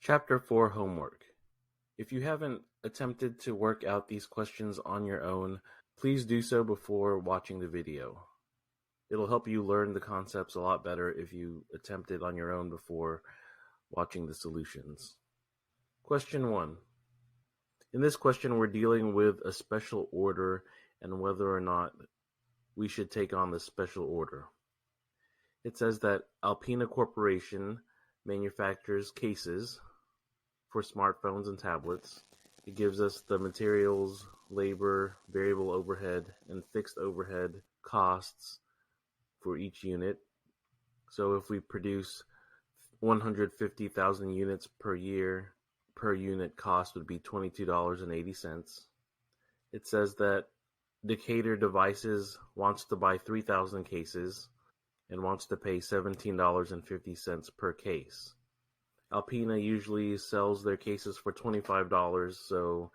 Chapter 4 Homework. If you haven't attempted to work out these questions on your own, please do so before watching the video. It'll help you learn the concepts a lot better if you attempt it on your own before watching the solutions. Question 1. In this question, we're dealing with a special order and whether or not we should take on the special order. It says that Alpina Corporation manufactures cases for smartphones and tablets. It gives us the materials, labor, variable overhead, and fixed overhead costs for each unit. So if we produce 150,000 units per year, per unit cost would be $22.80. It says that Decatur Devices wants to buy 3,000 cases and wants to pay $17.50 per case. Alpina usually sells their cases for $25, so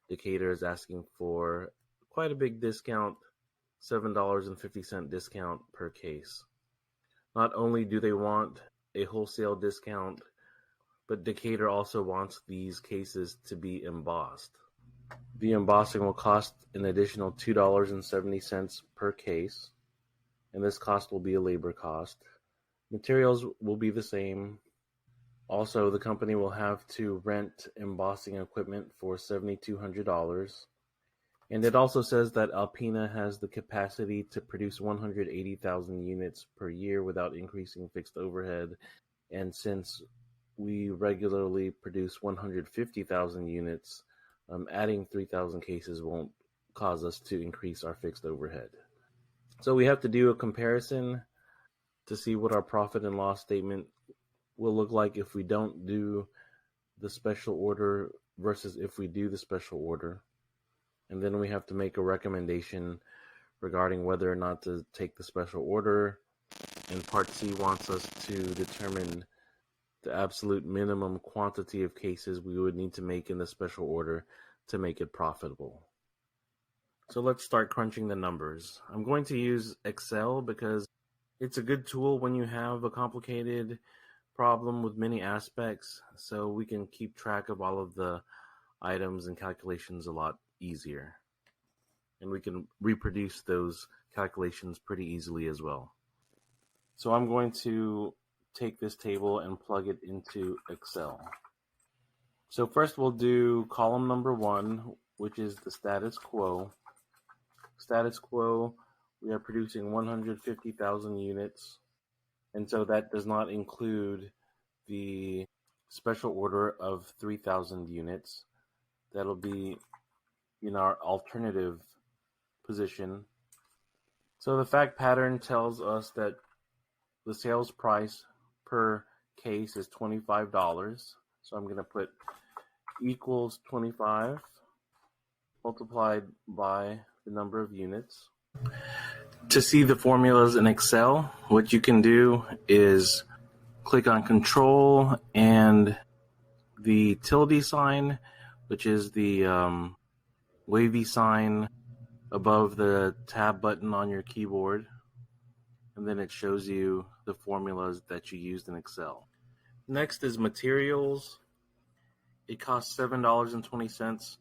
Decatur is asking for quite a big discount, $7.50 discount per case. Not only do they want a wholesale discount, but Decatur also wants these cases to be embossed. The embossing will cost an additional $2.70 per case, and this cost will be a labor cost. Materials will be the same. Also, the company will have to rent embossing equipment for $7,200. And it also says that Alpina has the capacity to produce 180,000 units per year without increasing fixed overhead. And since we regularly produce 150,000 units, adding 3,000 cases won't cause us to increase our fixed overhead. So we have to do a comparison to see what our profit and loss statement will look like if we don't do the special order versus if we do the special order. And then we have to make a recommendation regarding whether or not to take the special order. And Part C wants us to determine the absolute minimum quantity of cases we would need to make in the special order to make it profitable. So let's start crunching the numbers. I'm going to use Excel because it's a good tool when you have a complicated problem with many aspects, so we can keep track of all of the items and calculations a lot easier. And we can reproduce those calculations pretty easily as well. So I'm going to take this table and plug it into Excel. So first we'll do column number 1, which is the status quo. Status quo, we are producing 150,000 units. And so that does not include the special order of 3,000 units. That'll be in our alternative position. So the fact pattern tells us that the sales price per case is $25. So I'm going to put equals 25 multiplied by the number of units. To see the formulas in Excel, what you can do is click on Control and the tilde sign, which is the wavy sign above the tab button on your keyboard, and then it shows you the formulas that you used in Excel. Next is materials. It costs $7.20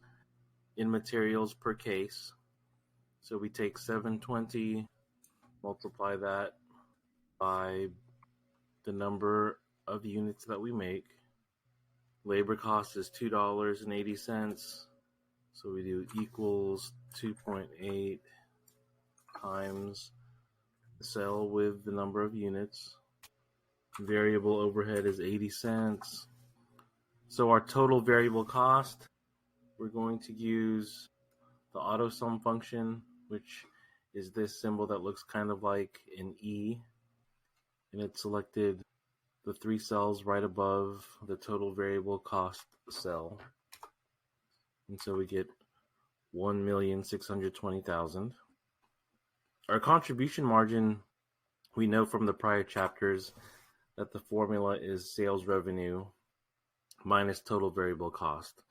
in materials per case. So we take 720, multiply that by the number of units that we make. Labor cost is $2.80. So we do equals 2.8 times the sell with the number of units. Variable overhead is 80 cents. So our total variable cost, we're going to use the auto sum function, which is this symbol that looks kind of like an E, and it selected the 3 cells right above the total variable cost cell. And so we get 1,620,000. Our contribution margin, we know from the prior chapters that the formula is sales revenue minus total variable cost.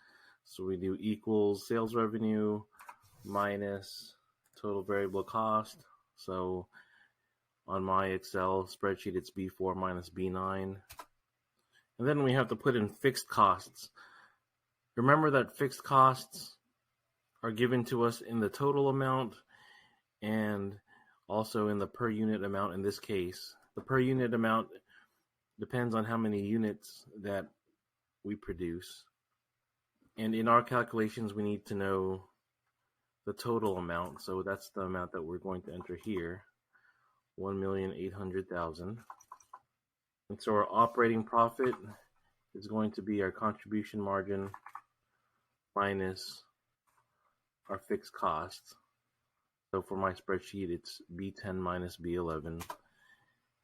So we do equals sales revenue minus total variable cost. So on my Excel spreadsheet, it's B4 minus B9. And then we have to put in fixed costs. Remember that fixed costs are given to us in the total amount and also in the per unit amount in this case. The per unit amount depends on how many units that we produce. And in our calculations, we need to know the total amount. So that's the amount that we're going to enter here, 1,800,000. And so our operating profit is going to be our contribution margin minus our fixed costs. So for my spreadsheet, it's B10 minus B11.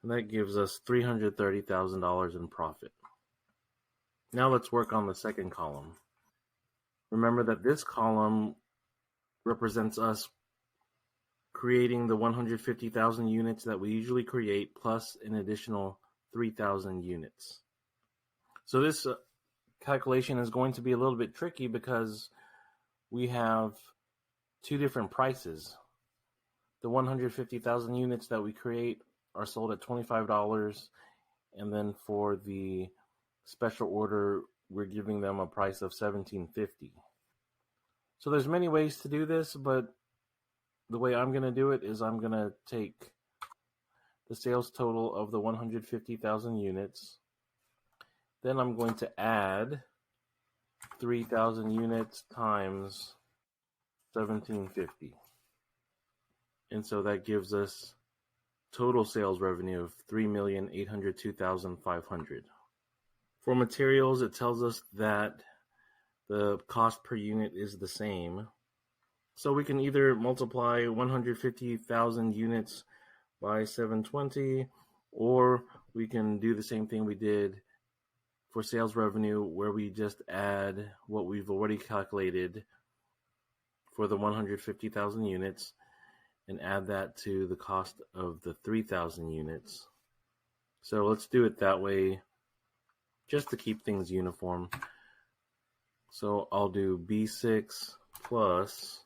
And that gives us $330,000 in profit. Now let's work on the second column. Remember that this column represents us creating the 150,000 units that we usually create plus an additional 3,000 units. So this calculation is going to be a little bit tricky because we have two different prices. The 150,000 units that we create are sold at $25, and then for the special order, we're giving them a price of $17.50. So there's many ways to do this, but the way I'm going to do it is I'm going to take the sales total of the 150,000 units. Then I'm going to add 3,000 units times $17.50. And so that gives us total sales revenue of $3,802,500. For materials, it tells us that the cost per unit is the same. So we can either multiply 150,000 units by 720, or we can do the same thing we did for sales revenue, where we just add what we've already calculated for the 150,000 units and add that to the cost of the 3,000 units. So let's do it that way just to keep things uniform. So I'll do B6 plus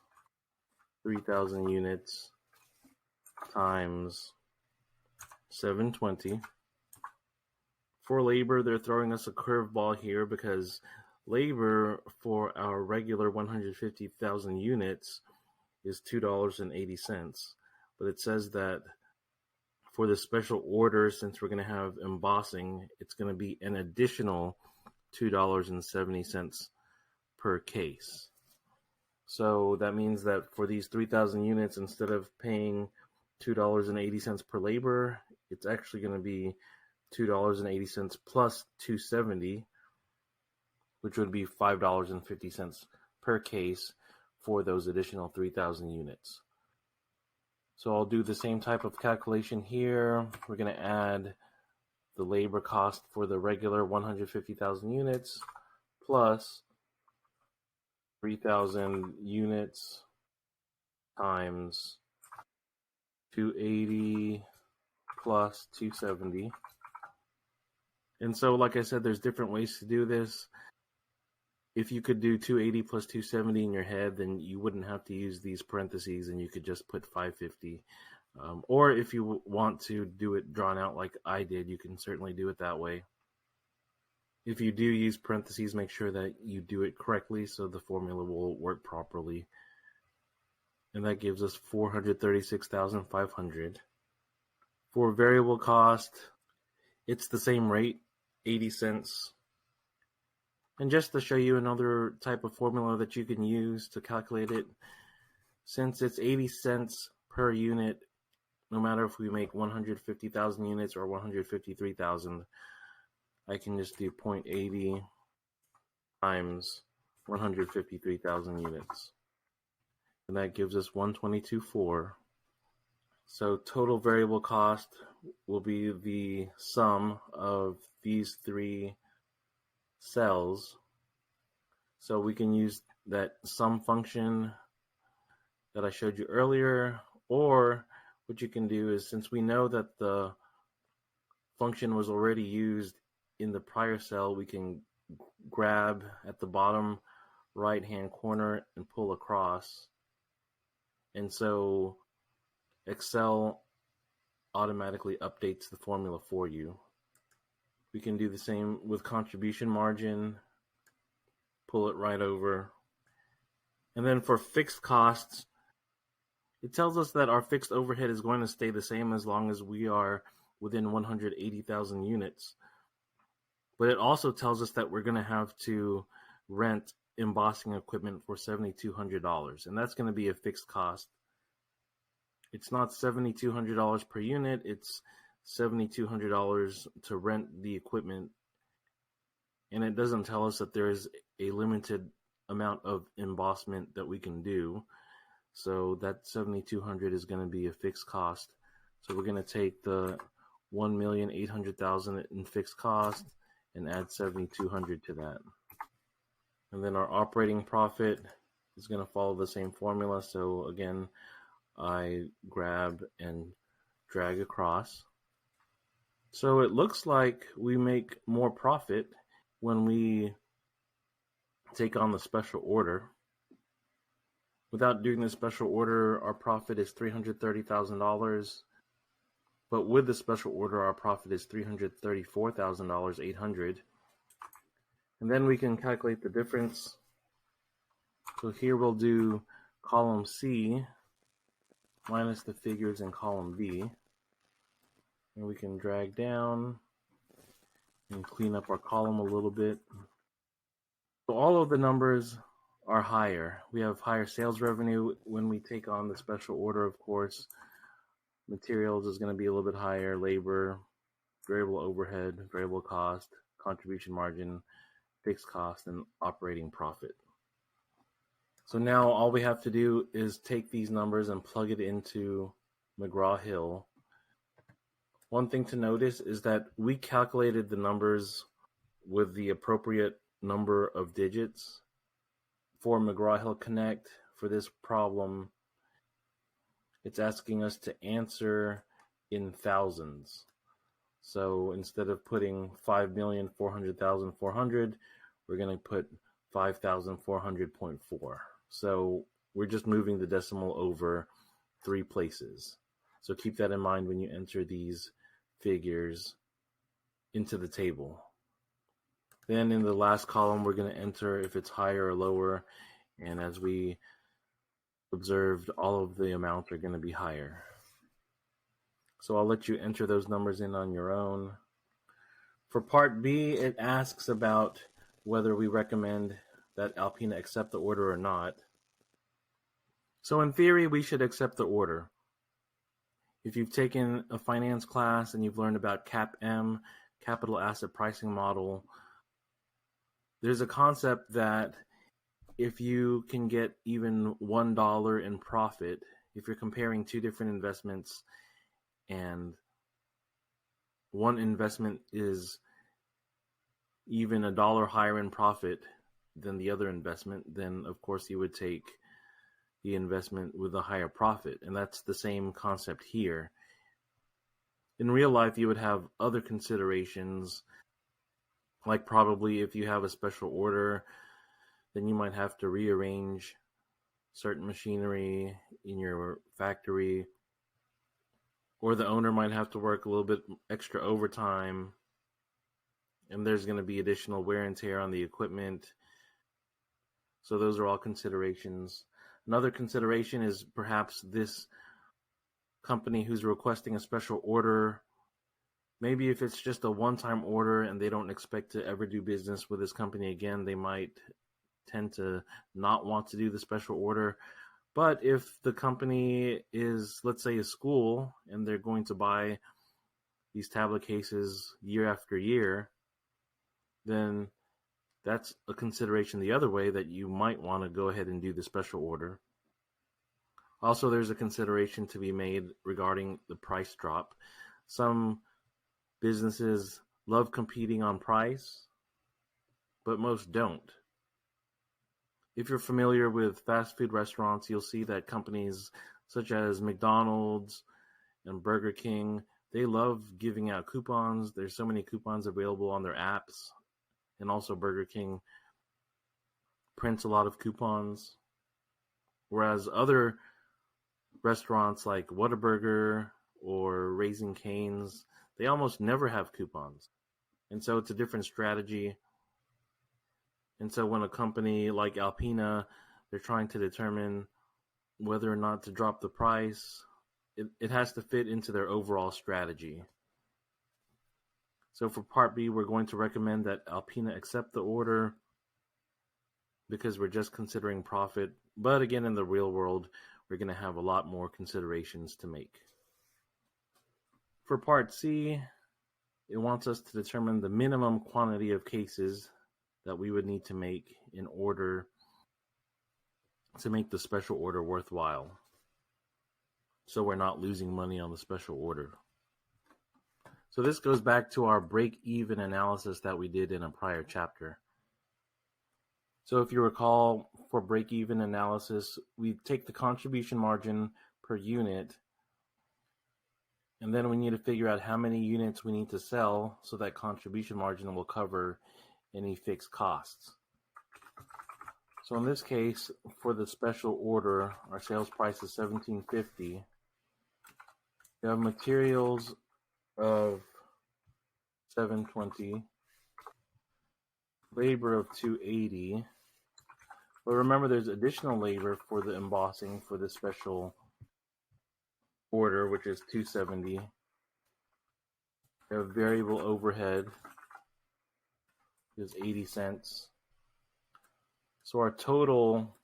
3,000 units times 720. For labor, they're throwing us a curveball here because labor for our regular 150,000 units is $2.80. But it says that for the special order, since we're going to have embossing, it's going to be an additional $2.70 per case. So that means that for these 3,000 units, instead of paying $2.80 per labor, it's actually going to be $2.80 plus $2.70, which would be $5.50 per case for those additional 3,000 units. So I'll do the same type of calculation here. We're going to add the labor cost for the regular 150,000 units plus 3,000 units times 280 plus 270. And so, like I said, there's different ways to do this. If you could do 280 plus 270 in your head, then you wouldn't have to use these parentheses and you could just put 550. Or if you want to do it drawn out like I did, you can certainly do it that way. If you do use parentheses, make sure that you do it correctly so the formula will work properly. And that gives us $436,500. For variable cost, it's the same rate, 80 cents. And just to show you another type of formula that you can use to calculate it, since it's 80 cents per unit, no matter if we make 150,000 units or 153,000, I can just do 0.80 times 153,000 units. And that gives us 122.4. So total variable cost will be the sum of these three cells. So we can use that sum function that I showed you earlier, or what you can do is, since we know that the function was already used in the prior cell, we can grab at the bottom right hand corner and pull across. And so Excel automatically updates the formula for you. We can do the same with contribution margin, pull it right over. And then for fixed costs, it tells us that our fixed overhead is going to stay the same as long as we are within 180,000 units. But it also tells us that we're going to have to rent embossing equipment for $7,200, and that's going to be a fixed cost. It's not $7,200 per unit, it's $7,200 to rent the equipment, and it doesn't tell us that there is a limited amount of embossment that we can do. So that $7,200 is going to be a fixed cost. So we're going to take the $1,800,000 in fixed cost and add $7,200 to that. And then our operating profit is going to follow the same formula. So again, I grab and drag across. So it looks like we make more profit when we take on the special order. Without doing the special order, our profit is $330,000. But with the special order, our profit is $334,800. And then we can calculate the difference. So here we'll do column C minus the figures in column B. And we can drag down and clean up our column a little bit. So all of the numbers are higher. We have higher sales revenue when we take on the special order, of course. Materials is going to be a little bit higher, labor, variable overhead, variable cost, contribution margin, fixed cost, and operating profit. So now all we have to do is take these numbers and plug it into McGraw-Hill. One thing to notice is that we calculated the numbers with the appropriate number of digits. For McGraw-Hill Connect, for this problem, it's asking us to answer in thousands. So instead of putting 5,400,400, we're going to put 5,400.4. So we're just moving the decimal over 3 places. So keep that in mind when you enter these figures into the table. Then in the last column, we're going to enter if it's higher or lower. And as we observed, all of the amounts are going to be higher. So I'll let you enter those numbers in on your own. For part B, it asks about whether we recommend that Alpina accept the order or not. So in theory, we should accept the order. If you've taken a finance class and you've learned about CAPM, Capital Asset Pricing Model, there's a concept that if you can get even $1 in profit, if you're comparing 2 different investments and one investment is even $1 higher in profit than the other investment, then of course you would take the investment with a higher profit. And that's the same concept here. In real life, you would have other considerations, like probably if you have a special order, then you might have to rearrange certain machinery in your factory, or the owner might have to work a little bit extra overtime, and there's going to be additional wear and tear on the equipment. So those are all considerations. Another consideration is perhaps this company who's requesting a special order, maybe if it's just a one-time order and they don't expect to ever do business with this company again, they might tend to not want to do the special order. But if the company is, let's say, a school, and they're going to buy these tablet cases year after year, then that's a consideration the other way, that you might want to go ahead and do the special order. Also, there's a consideration to be made regarding the price drop. Some businesses love competing on price, but most don't. If you're familiar with fast food restaurants, you'll see that companies such as McDonald's and Burger King, they love giving out coupons. There's so many coupons available on their apps. And also Burger King prints a lot of coupons. Whereas other restaurants like Whataburger or Raising Cane's, they almost never have coupons. And so it's a different strategy. And so when a company like Alpina, they're trying to determine whether or not to drop the price, it has to fit into their overall strategy. So for Part B, we're going to recommend that Alpina accept the order because we're just considering profit. But again, in the real world, we're going to have a lot more considerations to make. For Part C, it wants us to determine the minimum quantity of cases that we would need to make in order to make the special order worthwhile, so we're not losing money on the special order. So this goes back to our break-even analysis that we did in a prior chapter. So if you recall, for break-even analysis, we take the contribution margin per unit, and then we need to figure out how many units we need to sell so that contribution margin will cover any fixed costs. So in this case, for the special order, our sales price is $17.50. We have materials of $7.20, labor of $2.80. But remember, there's additional labor for the embossing for the special order, which is $2.70. We have variable overhead is 80 cents. So our total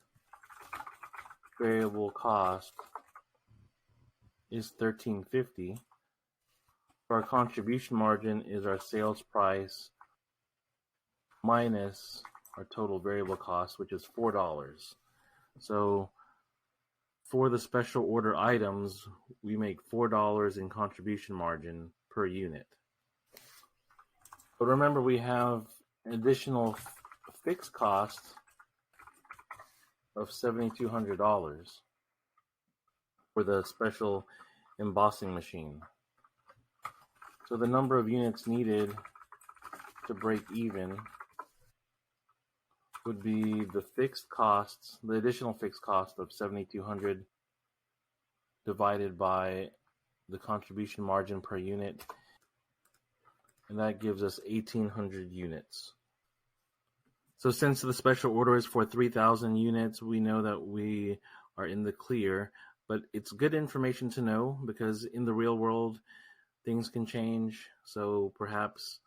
variable cost is $13.50. Our contribution margin is our sales price minus our total variable cost, which is $4. So for the special order items, we make $4 in contribution margin per unit. But remember, we have an additional fixed cost of $7,200 for the special embossing machine. So the number of units needed to break even would be the fixed costs, the additional fixed cost of $7,200 divided by the contribution margin per unit, and that gives us 1,800 units. So since the special order is for 3,000 units, we know that we are in the clear, but it's good information to know because in the real world, things can change. So perhaps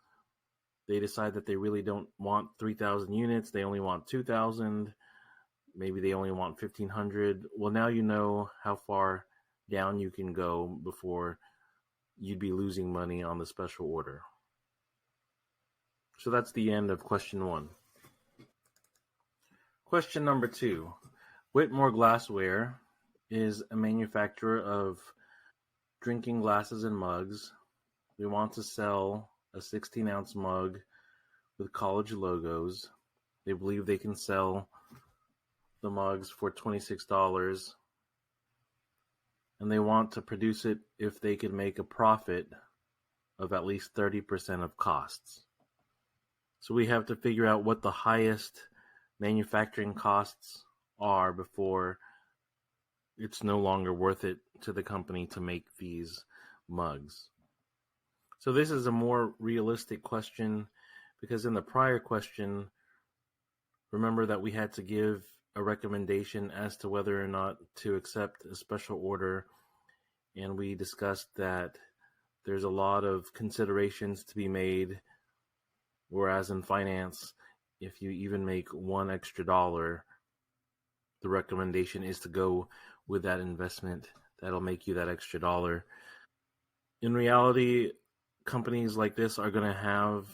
they decide that they really don't want 3,000 units. They only want 2,000. Maybe they only want 1,500. Well, now you know how far down you can go before you'd be losing money on the special order. So that's the end of question 1. Question number 2. Whitmore Glassware is a manufacturer of drinking glasses and mugs. We want to sell a 16-ounce mug with college logos. They believe they can sell the mugs for $26, and they want to produce it if they could make a profit of at least 30% of costs. So we have to figure out what the highest manufacturing costs are before it's no longer worth it to the company to make these mugs. So this is a more realistic question because in the prior question, remember that we had to give a recommendation as to whether or not to accept a special order, and we discussed that there's a lot of considerations to be made, whereas in finance, if you even make $1 extra, the recommendation is to go with that investment that'll make you that extra dollar. In reality, companies like this are going to have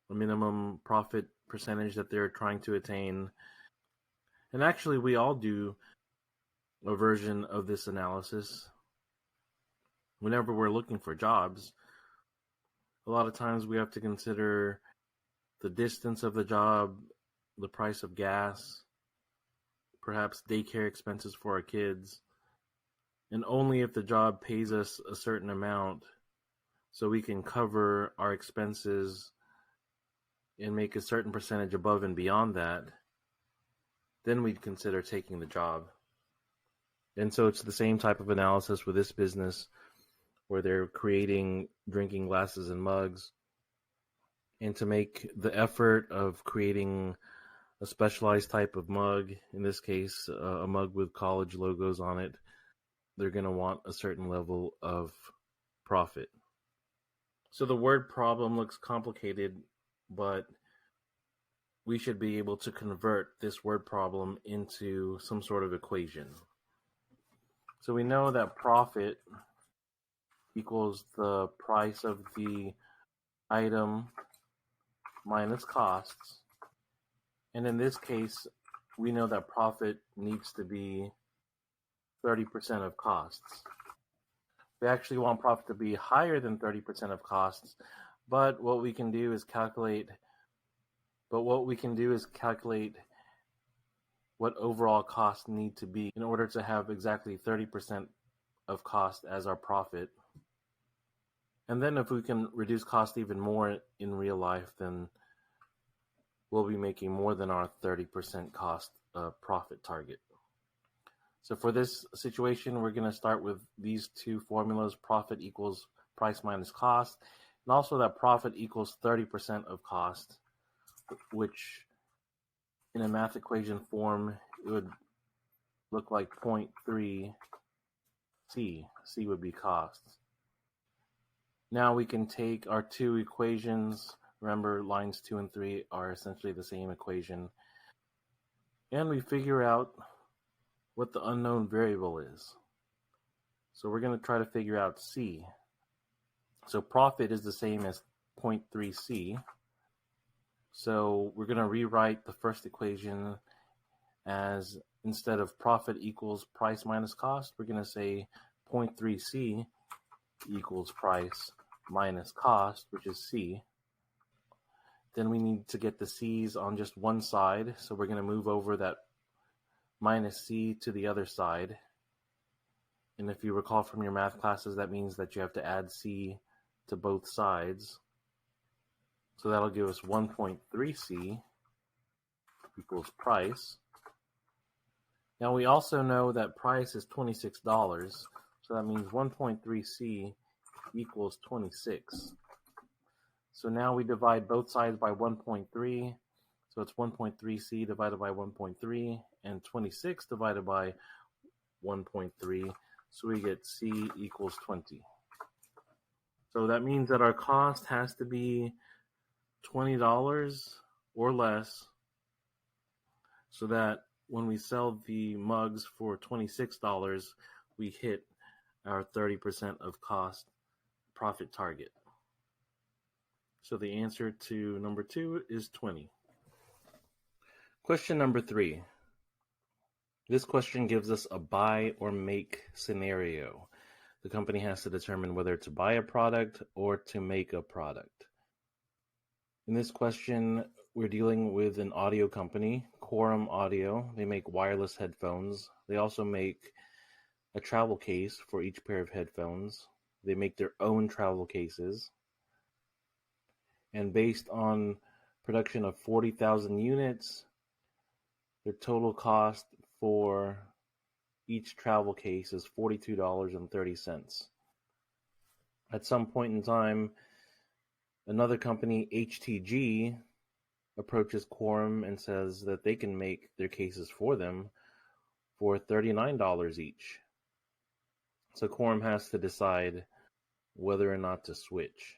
a minimum profit percentage that they're trying to attain. And actually, we all do a version of this analysis whenever we're looking for jobs. A lot of times we have to consider the distance of the job, the price of gas, perhaps daycare expenses for our kids, and only if the job pays us a certain amount so we can cover our expenses and make a certain percentage above and beyond that, then we'd consider taking the job. And so it's the same type of analysis with this business where they're creating drinking glasses and mugs. And to make the effort of creating a specialized type of mug, in this case, a mug with college logos on it, they're going to want a certain level of profit. So the word problem looks complicated, but we should be able to convert this word problem into some sort of equation. So we know that profit equals the price of the item minus costs. And in this case, we know that profit needs to be 30% of costs. We actually want profit to be higher than 30% of costs, but what we can do is calculate what overall costs need to be in order to have exactly 30% of cost as our profit. And then if we can reduce cost even more in real life, then we'll be making more than our 30% cost profit target. So for this situation, we're going to start with these two formulas: profit equals price minus cost, and also that profit equals 30% of cost, which in a math equation form, it would look like 0.3 C. C would be costs. Now we can take our two equations. Remember, lines 2 and 3 are essentially the same equation. And we figure out what the unknown variable is. So we're going to try to figure out C. So profit is the same as 0.3 C. So we're going to rewrite the first equation as, instead of profit equals price minus cost, we're going to say 0.3 C equals price minus cost, which is C. Then we need to get the C's on just one side, so we're going to move over that minus C to the other side. And if you recall from your math classes, that means that you have to add C to both sides. So that'll give us 1.3 C equals price. Now we also know that price is $26, so that means 1.3 C equals 26. So now we divide both sides by 1.3, so it's 1.3 C divided by 1.3, and 26 divided by 1.3, so we get C equals 20. So that means that our cost has to be $20 or less, so that when we sell the mugs for $26, we hit our 30% of cost profit target. So the answer to number 2 is 20. Question number 3. This question gives us a buy or make scenario. The company has to determine whether to buy a product or to make a product. In this question, we're dealing with an audio company, Quorum Audio. They make wireless headphones. They also make a travel case for each pair of headphones. They make their own travel cases. And based on production of 40,000 units, their total cost for each travel case is $42.30. At some point in time, another company, HTG, approaches Quorum and says that they can make their cases for them for $39 each. So Quorum has to decide whether or not to switch.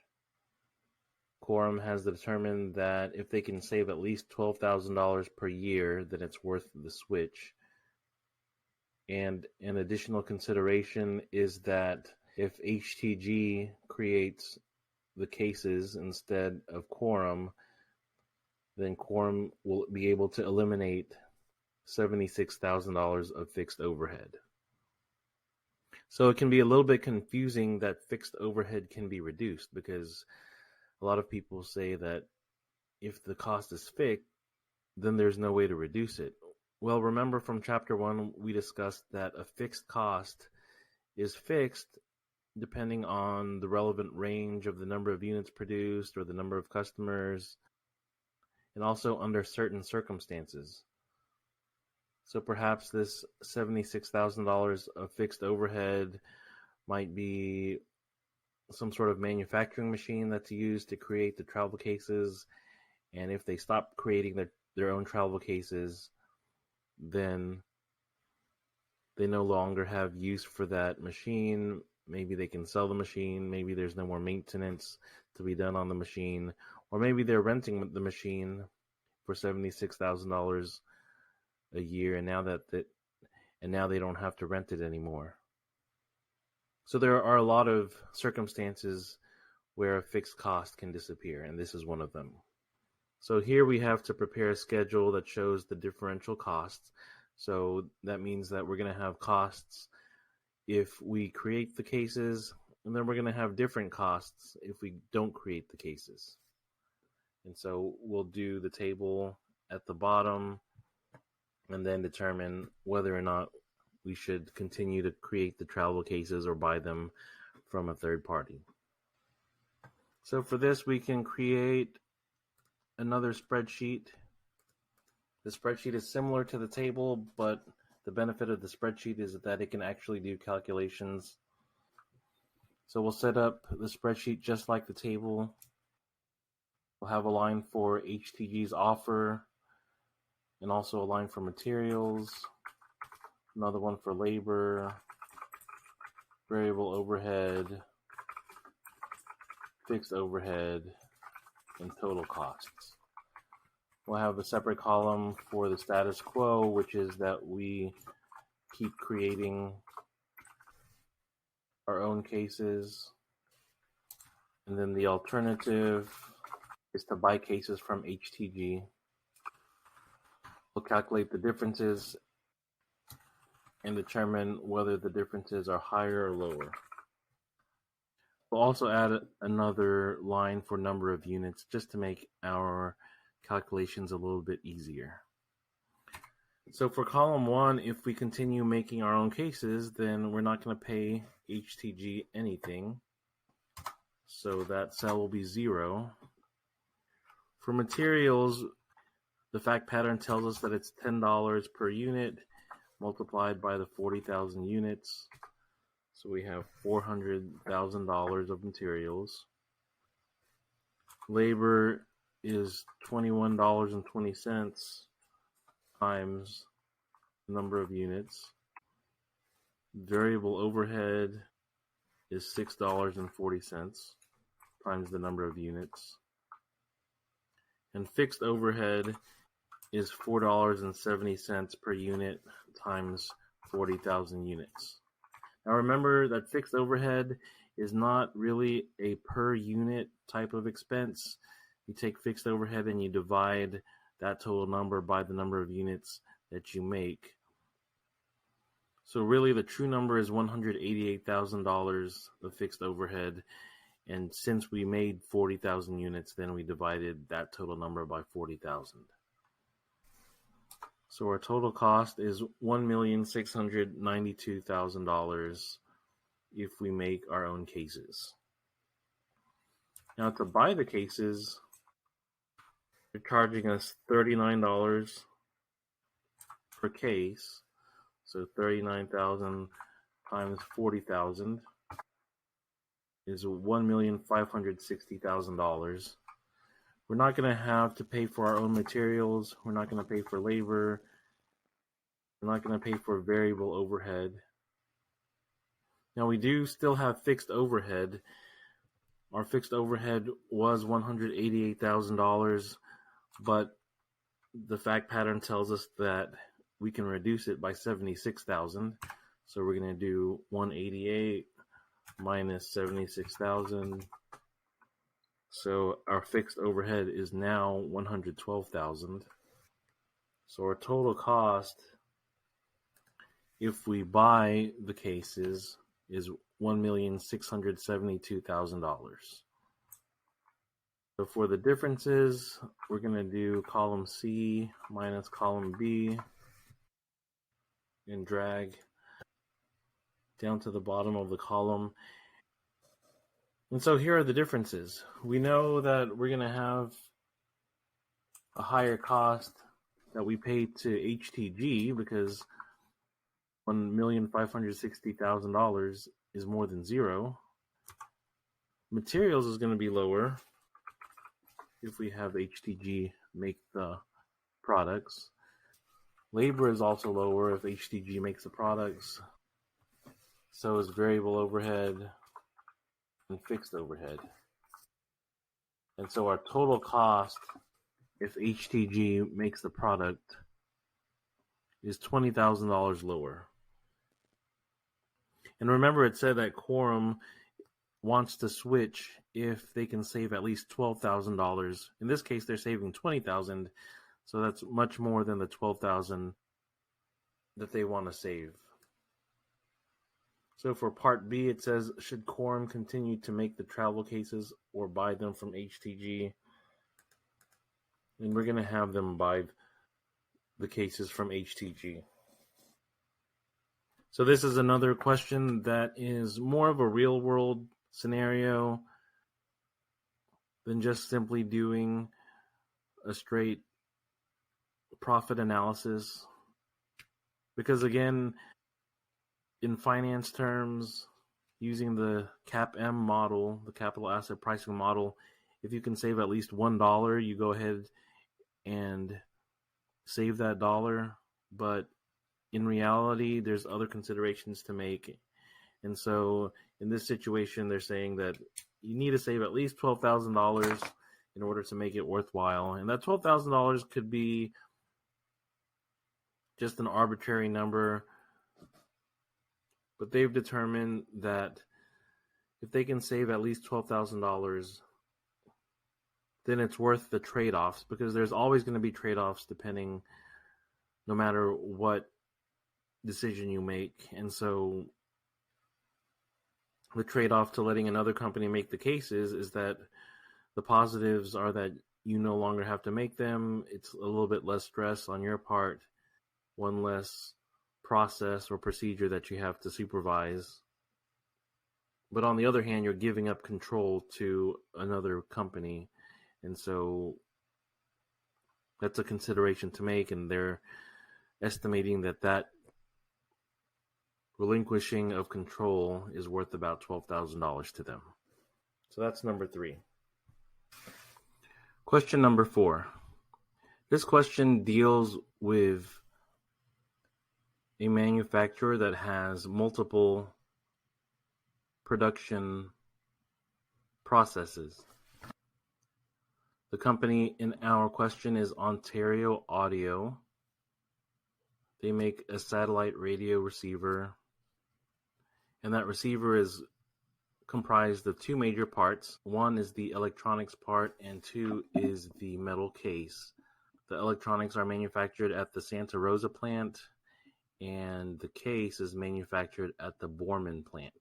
Quorum has determined that if they can save at least $12,000 per year, then it's worth the switch. And an additional consideration is that if HTG creates the cases instead of Quorum, then Quorum will be able to eliminate $76,000 of fixed overhead. So it can be a little bit confusing that fixed overhead can be reduced, because a lot of people say that if the cost is fixed, then there's no way to reduce it. Well, remember from chapter 1, we discussed that a fixed cost is fixed depending on the relevant range of the number of units produced or the number of customers, and also under certain circumstances. So perhaps this $76,000 of fixed overhead might be some sort of manufacturing machine that's used to create the travel cases. And if they stop creating their own travel cases, then they no longer have use for that machine. Maybe they can sell the machine. Maybe there's no more maintenance to be done on the machine. Or maybe they're renting the machine for $76,000 a year, and now they don't have to rent it anymore. So there are a lot of circumstances where a fixed cost can disappear, and this is one of them. So here we have to prepare a schedule that shows the differential costs. So that means that we're going to have costs if we create the cases, and then we're going to have different costs if we don't create the cases. And so we'll do the table at the bottom and then determine whether or not we should continue to create the travel cases or buy them from a third party. So for this, we can create another spreadsheet. The spreadsheet is similar to the table, but the benefit of the spreadsheet is that it can actually do calculations. So we'll set up the spreadsheet just like the table. We'll have a line for HTG's offer, and also a line for materials, another one for labor, variable overhead, fixed overhead, and total costs. We'll have a separate column for the status quo, which is that we keep creating our own cases. And then the alternative is to buy cases from HTG. We'll calculate the differences and determine whether the differences are higher or lower. We'll also add another line for number of units just to make our calculations a little bit easier. So for column 1, if we continue making our own cases, then we're not going to pay HTG anything. So that cell will be 0. For materials, the fact pattern tells us that it's $10 per unit multiplied by the 40,000 units. So we have $400,000 of materials. Labor is $21.20 times the number of units. Variable overhead is $6.40 times the number of units. And fixed overhead is $4.70 per unit times 40,000 units. Now remember that fixed overhead is not really a per unit type of expense. You take fixed overhead and you divide that total number by the number of units that you make. So really the true number is $188,000 of fixed overhead. And since we made 40,000 units, then we divided that total number by 40,000. So our total cost is $1,692,000 if we make our own cases. Now to buy the cases, they're charging us $39 per case. So 39,000 times 40,000 is $1,560,000. We're not going to have to pay for our own materials. We're not going to pay for labor. We're not going to pay for variable overhead. Now we do still have fixed overhead. Our fixed overhead was $188,000, but the fact pattern tells us that we can reduce it by $76,000. So we're going to do 188 minus 76,000. So our fixed overhead is now 112,000. So our total cost, if we buy the cases, is $1,672,000. So for the differences, we're going to do column C minus column B and drag down to the bottom of the column. And so here are the differences. We know that we're going to have a higher cost that we pay to HTG because $1,560,000 is more than 0. Materials is going to be lower if we have HTG make the products. Labor is also lower if HTG makes the products. So is variable overhead and fixed overhead. And so our total cost, if HTG makes the product, is $20,000 lower. And remember, it said that Quorum wants to switch if they can save at least $12,000. In this case, they're saving $20,000, so that's much more than the $12,000 that they want to save. So for Part B, it says, should Quorum continue to make the travel cases or buy them from HTG? And we're going to have them buy the cases from HTG. So this is another question that is more of a real-world scenario than just simply doing a straight profit analysis. Because again, in finance terms, using the CAPM model, the capital asset pricing model, if you can save at least $1, you go ahead and save that dollar. But in reality, there's other considerations to make. And so in this situation, they're saying that you need to save at least $12,000 in order to make it worthwhile. And that $12,000 could be just an arbitrary number. But they've determined that if they can save at least $12,000, then it's worth the trade-offs, because there's always going to be trade-offs depending, no matter what decision you make. And so the trade-off to letting another company make the cases is that the positives are that you no longer have to make them. It's a little bit less stress on your part, one less process or procedure that you have to supervise. But on the other hand, you're giving up control to another company. And so that's a consideration to make, and they're estimating that relinquishing of control is worth about $12,000 to them. So that's number 3. Question number 4. This question deals with a manufacturer that has multiple production processes. The company in our question is Ontario Audio. They make a satellite radio receiver, and that receiver is comprised of 2 major parts. One is the electronics part, and 2 is the metal case. The electronics are manufactured at the Santa Rosa plant, and the case is manufactured at the Borman plant.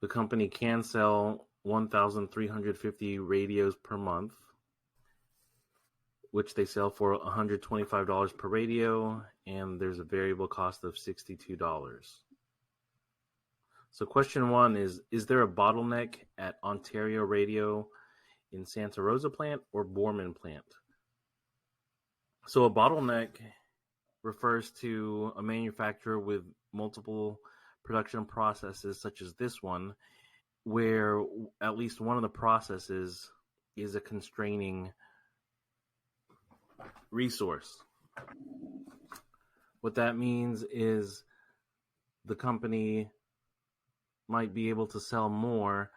The company can sell 1,350 radios per month, which they sell for $125 per radio, and there's a variable cost of $62. So question 1 is there a bottleneck at Ontario Radio in Santa Rosa plant or Borman plant? So a bottleneck refers to a manufacturer with multiple production processes, such as this one, where at least one of the processes is a constraining resource. What that means is the company might be able to sell more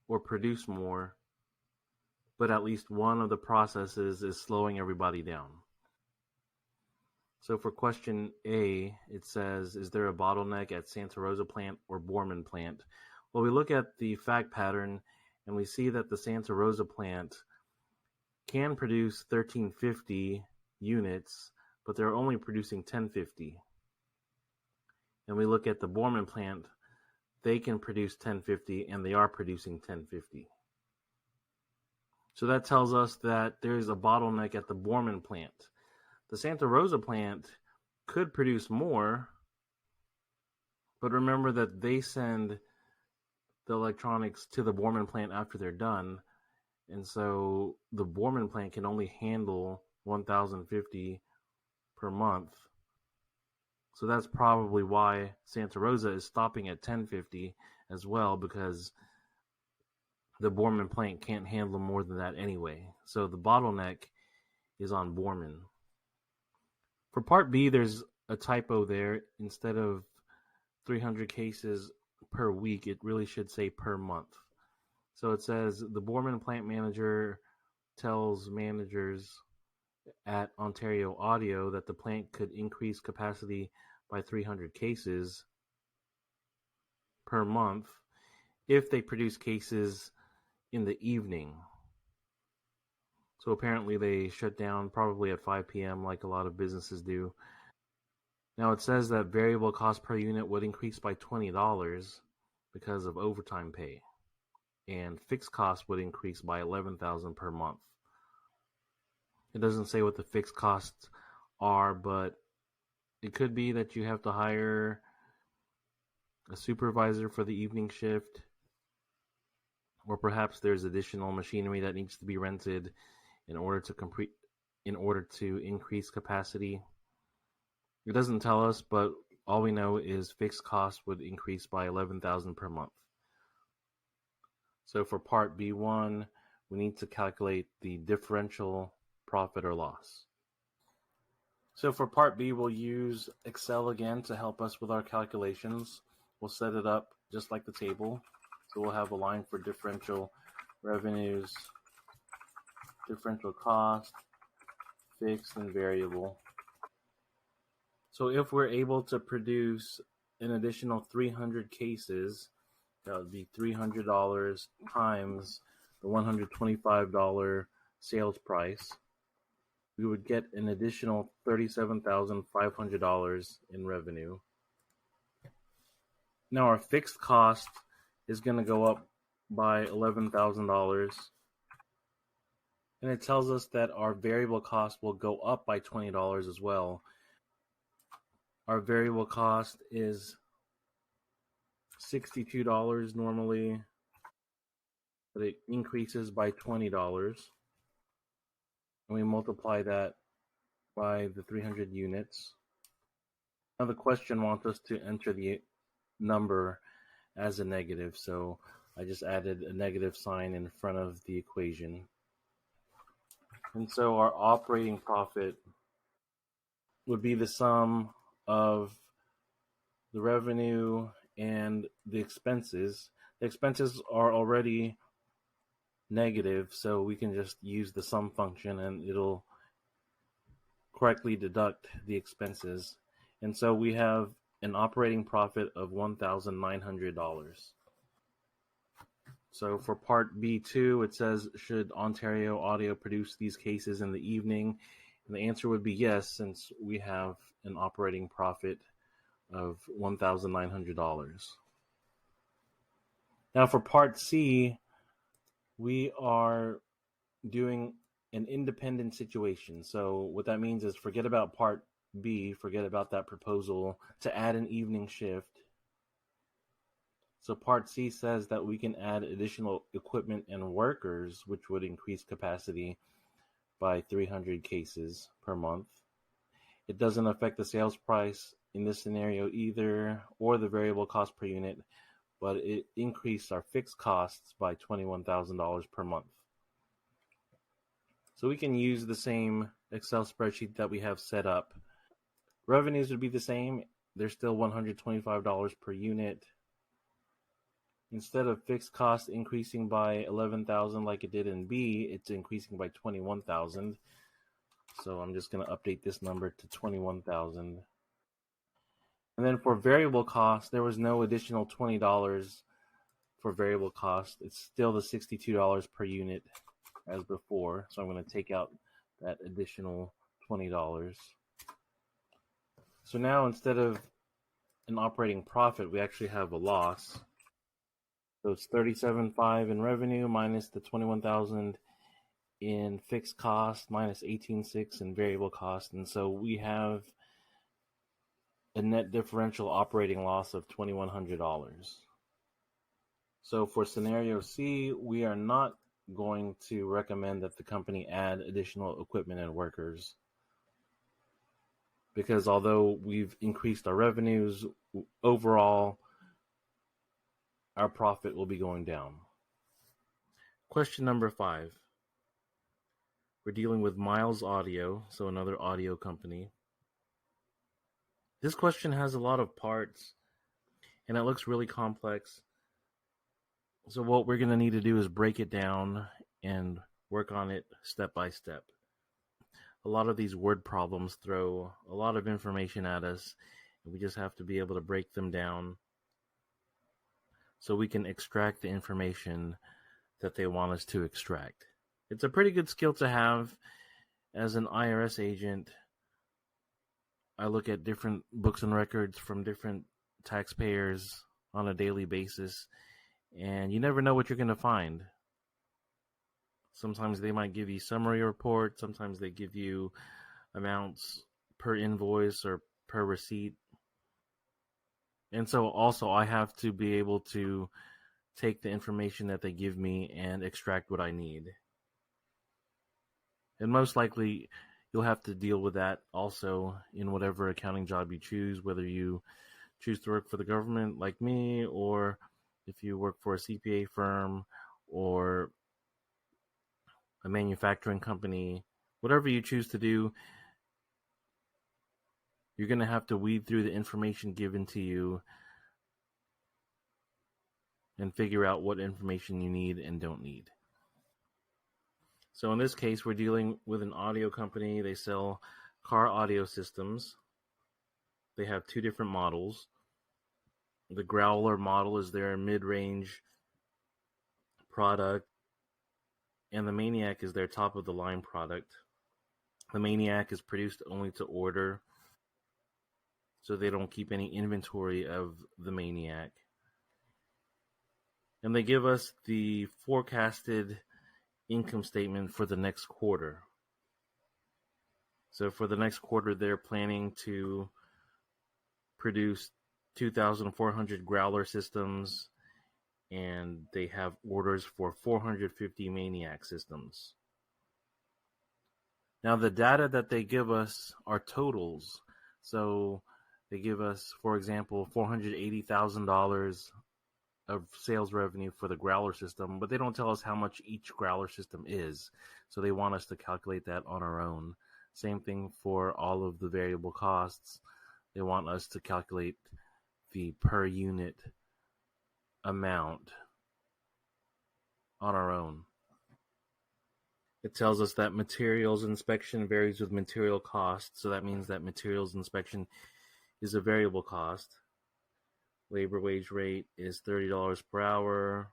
or produce more, but at least one of the processes is slowing everybody down. So for question A, it says, is there a bottleneck at Santa Rosa plant or Borman plant? Well, we look at the fact pattern and we see that the Santa Rosa plant can produce 1350 units, but they're only producing 1050. And we look at the Borman plant, they can produce 1050 and they are producing 1050. So that tells us that there's a bottleneck at the Borman plant. The Santa Rosa plant could produce more, but remember that they send the electronics to the Borman plant after they're done, and so the Borman plant can only handle 1,050 per month. So that's probably why Santa Rosa is stopping at 1050 as well, because the Borman plant can't handle more than that anyway. So the bottleneck is on Borman. For Part B, there's a typo there. Instead of 300 cases per week, it really should say per month. So it says the Borman plant manager tells managers at Ontario Audio that the plant could increase capacity by 300 cases per month if they produce cases in the evening. So apparently they shut down probably at 5 p.m. like a lot of businesses do. Now it says that variable cost per unit would increase by $20 because of overtime pay, and fixed cost would increase by $11,000 per month. It doesn't say what the fixed costs are, but it could be that you have to hire a supervisor for the evening shift, or perhaps there's additional machinery that needs to be rented in order to increase capacity. It doesn't tell us, but all we know is fixed costs would increase by $11,000 per month. So for Part B1, we need to calculate the differential profit or loss. So for Part B, we'll use Excel again to help us with our calculations. We'll set it up just like the table. So we'll have a line for differential revenues, differential cost, fixed and variable. So if we're able to produce an additional 300 cases, that would be $300 times the $125 sales price. We would get an additional $37,500 in revenue. Now our fixed cost is going to go up by $11,000. And it tells us that our variable cost will go up by $20 as well. Our variable cost is $62 normally, but it increases by $20. And we multiply that by the 300 units. Now the question wants us to enter the number as a negative, so I just added a negative sign in front of the equation. And so our operating profit would be the sum of the revenue and the expenses. The expenses are already negative, so we can just use the sum function and it'll correctly deduct the expenses. And so we have an operating profit of $1,900. So for Part B2, it says, should Ontario Audio produce these cases in the evening? And the answer would be yes, since we have an operating profit of $1,900. Now for Part C, we are doing an independent situation. So what that means is forget about Part B, forget about that proposal to add an evening shift. So Part C says that we can add additional equipment and workers, which would increase capacity by 300 cases per month. It doesn't affect the sales price in this scenario either, or the variable cost per unit, but it increased our fixed costs by $21,000 per month. So we can use the same Excel spreadsheet that we have set up. Revenues would be the same. They're still $125 per unit. Instead of fixed costs increasing by $11,000 like it did in B, it's increasing by $21,000. So I'm just going to update this number to $21,000. And then for variable cost, there was no additional $20 for variable cost. It's still the $62 per unit as before. So I'm going to take out that additional $20. So now instead of an operating profit, we actually have a loss. So it's $37,500 in revenue minus the $21,000 in fixed cost minus $18,600 in variable cost. And so we have a net differential operating loss of $2,100. So for scenario C, we are not going to recommend that the company add additional equipment and workers, because although we've increased our revenues overall, our profit will be going down. Question number 5. We're dealing with Miles Audio, so another audio company. This question has a lot of parts, and it looks really complex. So what we're going to need to do is break it down and work on it step by step. A lot of these word problems throw a lot of information at us, and we just have to be able to break them down so we can extract the information that they want us to extract. It's a pretty good skill to have. As an IRS agent, I look at different books and records from different taxpayers on a daily basis, and you never know what you're going to find. Sometimes they might give you summary report, sometimes they give you amounts per invoice or per receipt. And so also I have to be able to take the information that they give me and extract what I need. And most likely you'll have to deal with that also in whatever accounting job you choose, whether you choose to work for the government like me, or if you work for a CPA firm or a manufacturing company. Whatever you choose to do, you're going to have to weed through the information given to you and figure out what information you need and don't need. So in this case, we're dealing with an audio company. They sell car audio systems. They have 2 different models. The Growler model is their mid-range product, and the Maniac is their top-of-the-line product. The Maniac is produced only to order, so they don't keep any inventory of the Maniac. And they give us the forecasted income statement for the next quarter. So for the next quarter, they're planning to produce 2,400 Growler systems, and they have orders for 450 Maniac systems. Now, the data that they give us are totals. So they give us, for example, $480,000 of sales revenue for the Growler system, but they don't tell us how much each Growler system is. So they want us to calculate that on our own. Same thing for all of the variable costs. They want us to calculate the per unit amount on our own. It tells us that materials inspection varies with material cost, so that means that materials inspection is a variable cost. Labor wage rate is $30 per hour.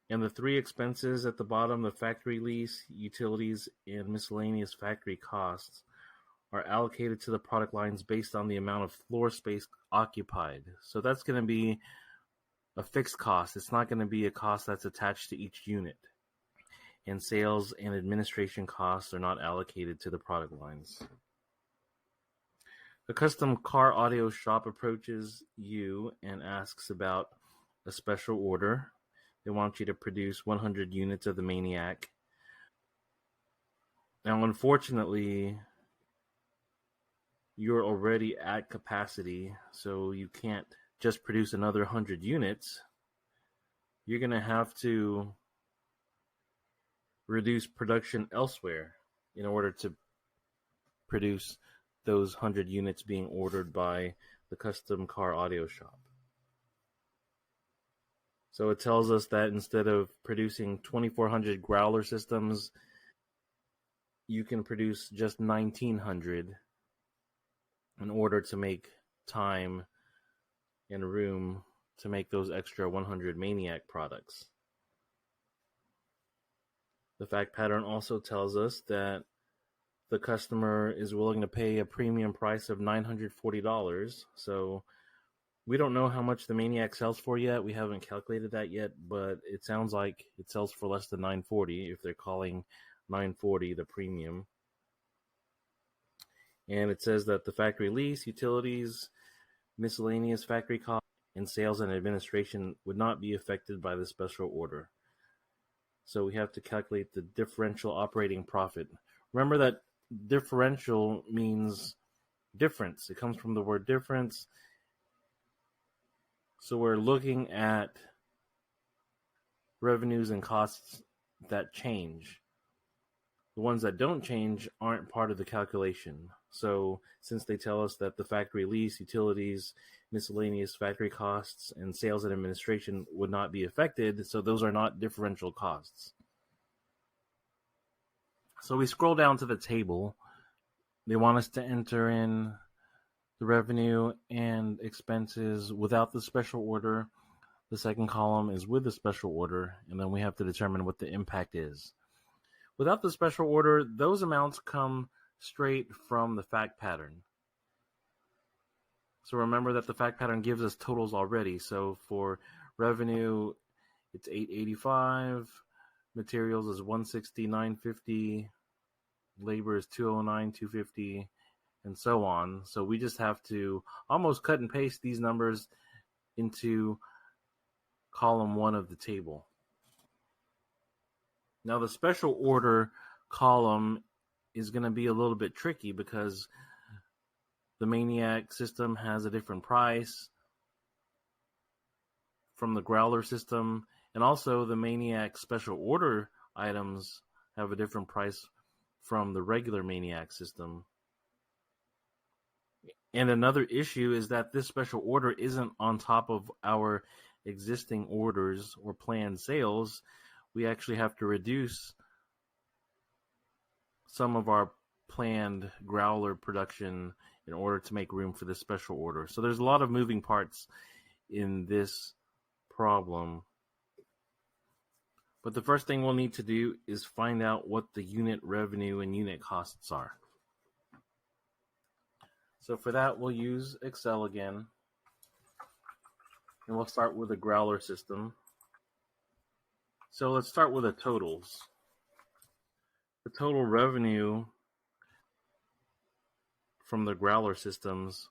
And the 3 expenses at the bottom, the factory lease, utilities, and miscellaneous factory costs, are allocated to the product lines based on the amount of floor space occupied. So that's going to be a fixed cost. It's not going to be a cost that's attached to each unit. And sales and administration costs are not allocated to the product lines. A custom car audio shop approaches you and asks about a special order. They want you to produce 100 units of the Maniac. Now, unfortunately, you're already at capacity, so you can't just produce another 100 units. You're going to have to reduce production elsewhere in order to produce those 100 units being ordered by the custom car audio shop. So it tells us that instead of producing 2,400 Growler systems, you can produce just 1,900 in order to make time and room to make those extra 100 Maniac products. The fact pattern also tells us that the customer is willing to pay a premium price of $940. So we don't know how much the Maniac sells for yet. We haven't calculated that yet, but it sounds like it sells for less than $940 if they're calling $940 the premium. And it says that the factory lease, utilities, miscellaneous factory costs, and sales and administration would not be affected by the special order. So we have to calculate the differential operating profit. Remember that differential means difference. It comes from the word difference. So we're looking at revenues and costs that change. The ones that don't change aren't part of the calculation. So since they tell us that the factory lease, utilities, miscellaneous factory costs, and sales and administration would not be affected, so those are not differential costs. So we scroll down to the table. They want us to enter in the revenue and expenses without the special order. The second column is with the special order, and then we have to determine what the impact is. Without the special order, those amounts come straight from the fact pattern. So remember that the fact pattern gives us totals already. So for revenue, it's $885, materials is $160, $950, labor is $209, $250, and so on. So we just have to almost cut and paste these numbers into column 1 of the table. Now the special order column is going to be a little bit tricky because the Maniac system has a different price from the Growler system, and also the Maniac special order items have a different price from the regular Maniac system. And another issue is that this special order isn't on top of our existing orders or planned sales. We actually have to reduce some of our planned Growler production in order to make room for this special order. So there's a lot of moving parts in this problem. But the first thing we'll need to do is find out what the unit revenue and unit costs are. So for that, we'll use Excel again. And we'll start with the Growler system. So let's start with the totals. The total revenue from the Growler systems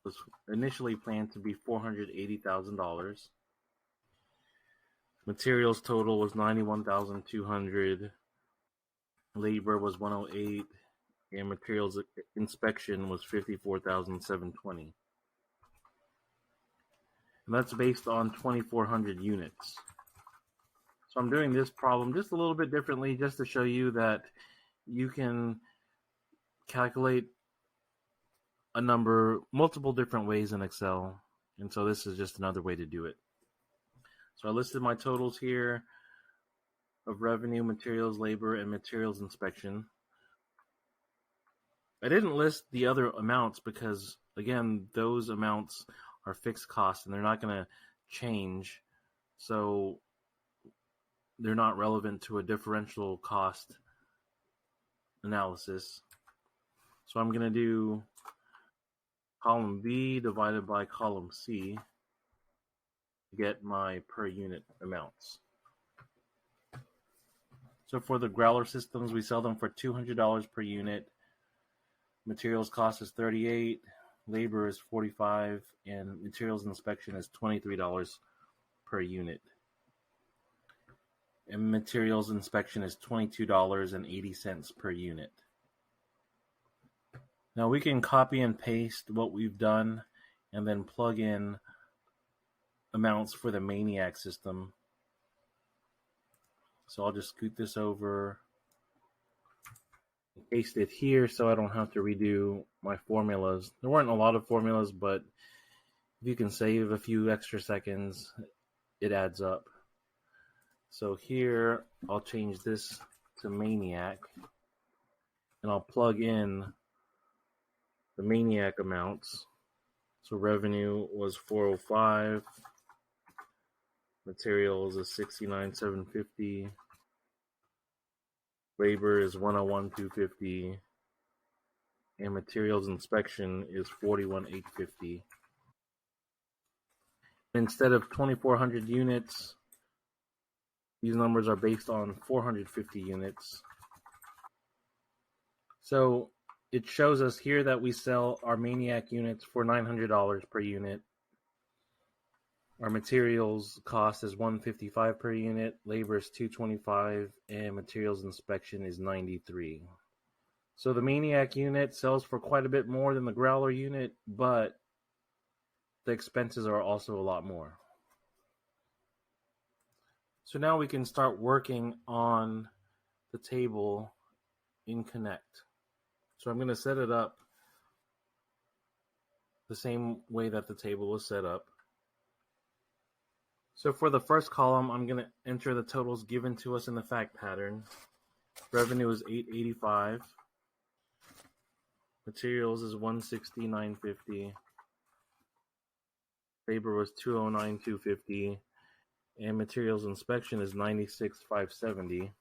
was initially planned to be $480,000. Materials total was $91,200. Labor was $108, and materials inspection was $54,720. And that's based on 2,400 units. So I'm doing this problem just a little bit differently just to show you that you can calculate a number multiple different ways in Excel. And so this is just another way to do it. So I listed my totals here of revenue, materials, labor, and materials inspection. I didn't list the other amounts because, again, those amounts are fixed costs and they're not going to change. So they're not relevant to a differential cost analysis. So I'm going to do column B divided by column C to get my per unit amounts. So for the Growler systems, we sell them for $200 per unit. Materials cost is $38, labor is $45, and materials inspection is $23 per unit. And materials inspection is $22.80 per unit. Now we can copy and paste what we've done and then plug in amounts for the Maniac system. So I'll just scoot this over and paste it here so I don't have to redo my formulas. There weren't a lot of formulas, but if you can save a few extra seconds, it adds up. So here, I'll change this to Maniac, and I'll plug in the Maniac amounts. So revenue was $405, materials is $69,750, labor is $101,250, and materials inspection is $41,850. Instead of 2,400 units, these numbers are based on 450 units. So it shows us here that we sell our Maniac units for $900 per unit. Our materials cost is $155 per unit, labor is $225, and materials inspection is $93. So the Maniac unit sells for quite a bit more than the Growler unit, but the expenses are also a lot more. So now we can start working on the table in Connect. So I'm going to set it up the same way that the table was set up. So for the first column, I'm going to enter the totals given to us in the fact pattern. Revenue is $885. Materials is $169.50. Labor was $209,250. And materials inspection is $96,570.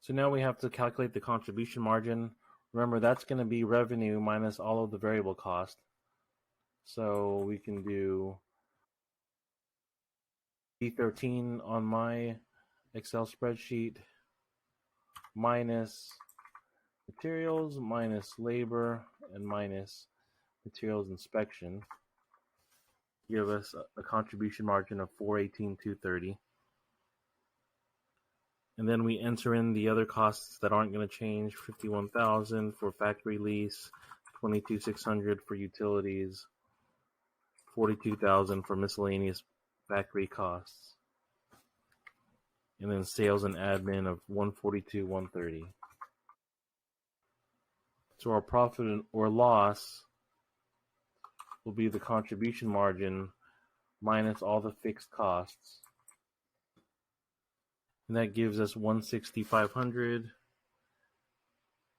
So now we have to calculate the contribution margin. Remember, that's going to be revenue minus all of the variable cost. So we can do B13 on my Excel spreadsheet minus materials minus labor and minus materials inspection. Give us a contribution margin of $418,230. And then we enter in the other costs that aren't going to change: $51,000 for factory lease, $22,600 for utilities, $42,000 for miscellaneous factory costs, and then sales and admin of $142,130. So our profit or loss will be the contribution margin minus all the fixed costs. And that gives us $160,500.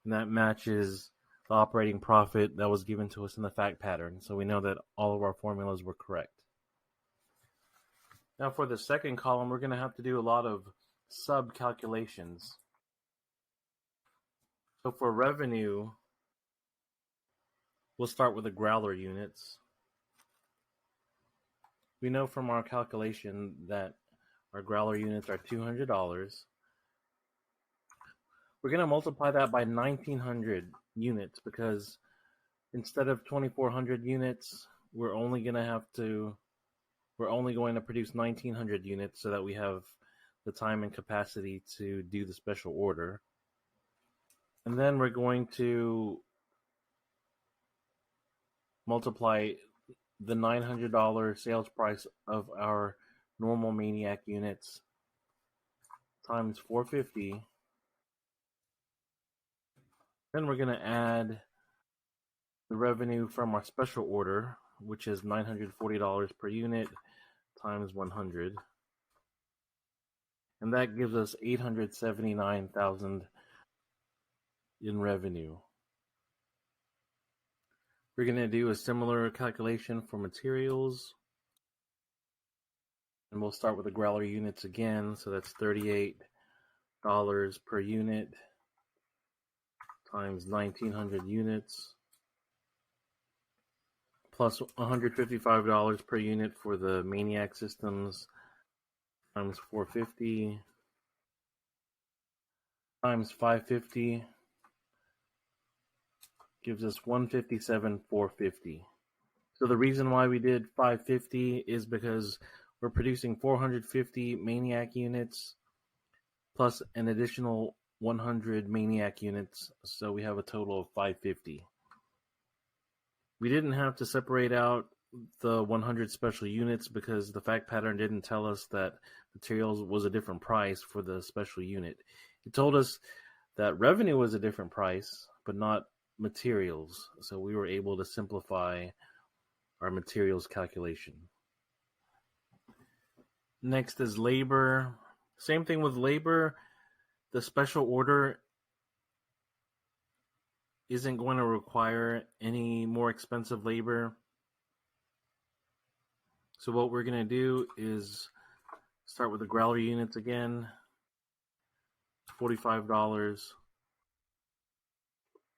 And that matches the operating profit that was given to us in the fact pattern. So we know that all of our formulas were correct. Now for the second column, we're going to have to do a lot of sub-calculations. So for revenue, we'll start with the growler units. We know from our calculation that our growler units are $200. We're going to multiply that by 1,900 units because instead of 2,400 units, we're only going to produce 1,900 units so that we have the time and capacity to do the special order. And then we're going to multiply the $900 sales price of our normal Maniac units times 450. Then we're going to add the revenue from our special order, which is $940 per unit times 100. And that gives us $879,000 in revenue. We're going to do a similar calculation for materials. And we'll start with the growler units again. So that's $38 per unit times 1,900 units plus $155 per unit for the Maniac systems times 450 times 550 gives us $157,450. So the reason why we did 550 is because we're producing 450 Maniac units plus an additional 100 Maniac units, so we have a total of 550. We didn't have to separate out the 100 special units because the fact pattern didn't tell us that materials was a different price for the special unit. It told us that revenue was a different price, but not materials. So we were able to simplify our materials calculation. Next is labor. Same thing with labor. The special order isn't going to require any more expensive labor. So what we're going to do is start with the growler units again. $45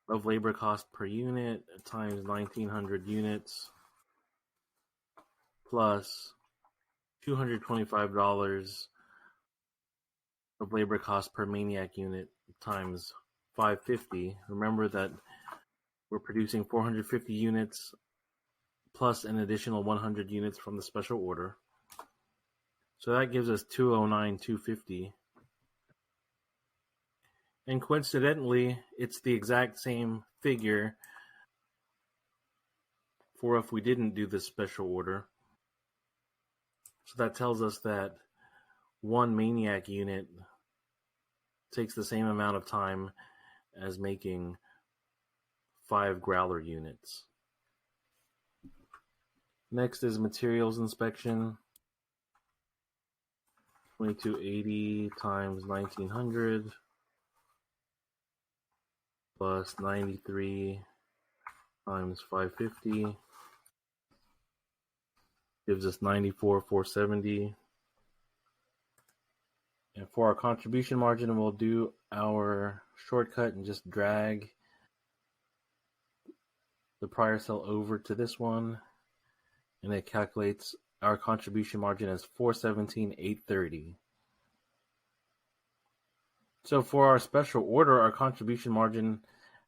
of labor cost per unit times 1,900 units plus $225 of labor cost per Maniac unit times 550. Remember that we're producing 450 units plus an additional 100 units from the special order. So that gives us $209,250. And coincidentally, it's the exact same figure for if we didn't do this special order. So that tells us that one Maniac unit takes the same amount of time as making 5 Growler units. Next is materials inspection. 2280 times 1900 plus 93 times 550 gives us 94,470. And for our contribution margin, we'll do our shortcut and just drag the prior cell over to this one, and it calculates our contribution margin as 417,830. So for our special order, our contribution margin